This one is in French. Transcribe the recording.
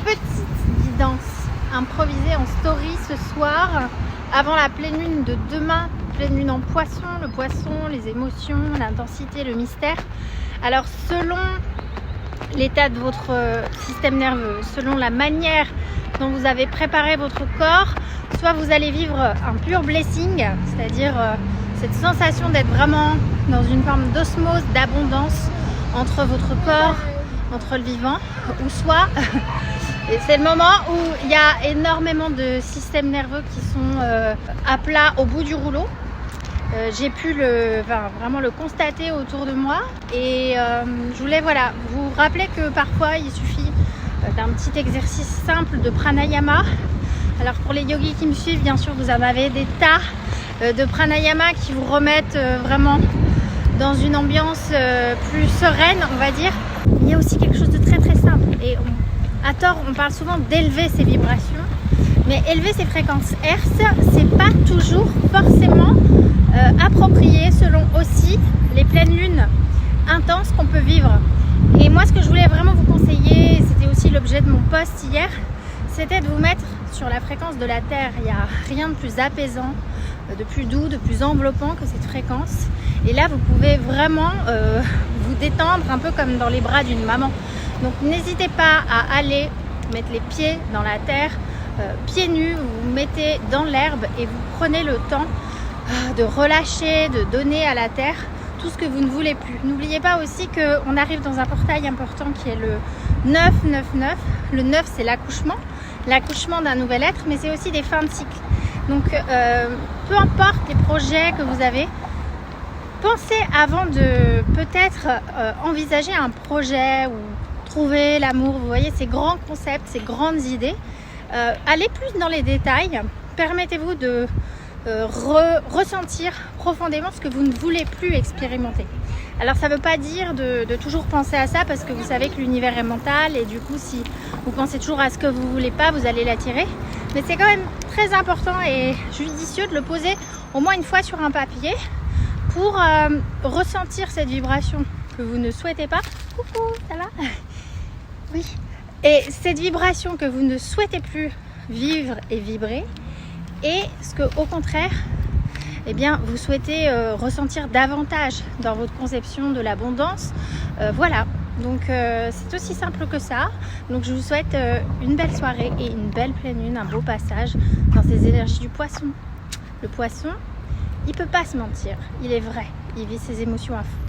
petite guidance improvisée en story ce soir, avant la pleine lune de demain, pleine lune en poisson, le poisson, les émotions, l'intensité, le mystère. Alors selon l'état de votre système nerveux, selon la manière dont vous avez préparé votre corps, soit vous allez vivre un pur blessing, c'est-à-dire cette sensation d'être vraiment dans une forme d'osmose, d'abondance entre votre corps, entre le vivant, ou soit et c'est le moment où il y a énormément de systèmes nerveux qui sont à plat au bout du rouleau. J'ai pu vraiment le constater autour de moi et je voulais vous rappeler que parfois il suffit d'un petit exercice simple de pranayama. Alors pour les yogis qui me suivent, bien sûr vous en avez des tas de pranayama qui vous remettent vraiment dans une ambiance plus sereine, on va dire. Il y a aussi quelque chose de très très simple et à tort on parle souvent d'élever ses vibrations, mais élever ses fréquences Hertz, c'est pas toujours forcément approprié selon aussi les pleines lunes intenses qu'on peut vivre. Et moi ce que je voulais vraiment vous conseiller, c'était aussi l'objet de mon post hier, c'était de vous mettre sur la fréquence de la Terre. Il n'y a rien de plus apaisant, de plus doux, de plus enveloppant que cette fréquence. Et là vous pouvez vraiment vous détendre un peu comme dans les bras d'une maman. Donc n'hésitez pas à aller mettre les pieds dans la terre, pieds nus, vous vous mettez dans l'herbe et vous prenez le temps de relâcher, de donner à la terre tout ce que vous ne voulez plus. N'oubliez pas aussi qu'on arrive dans un portail important qui est le 999. Le 9 c'est l'accouchement d'un nouvel être, mais c'est aussi des fins de cycle. Donc peu importe les projets que vous avez, pensez avant de peut-être envisager un projet ou trouver l'amour, vous voyez ces grands concepts, ces grandes idées. Allez plus dans les détails, permettez-vous de ressentir profondément ce que vous ne voulez plus expérimenter. Alors ça ne veut pas dire de toujours penser à ça, parce que vous savez que l'univers est mental et du coup si vous pensez toujours à ce que vous ne voulez pas, vous allez l'attirer. Mais c'est quand même très important et judicieux de le poser au moins une fois sur un papier pour ressentir cette vibration que vous ne souhaitez pas. Coucou, ça va? Oui. Et cette vibration que vous ne souhaitez plus vivre et vibrer, et ce que au contraire eh bien, vous souhaitez ressentir davantage dans votre conception de l'abondance. Voilà, donc c'est aussi simple que ça. Donc je vous souhaite une belle soirée et une belle pleine lune, un beau passage dans ces énergies du poisson. Le poisson, il peut pas se mentir, il est vrai, il vit ses émotions à fond.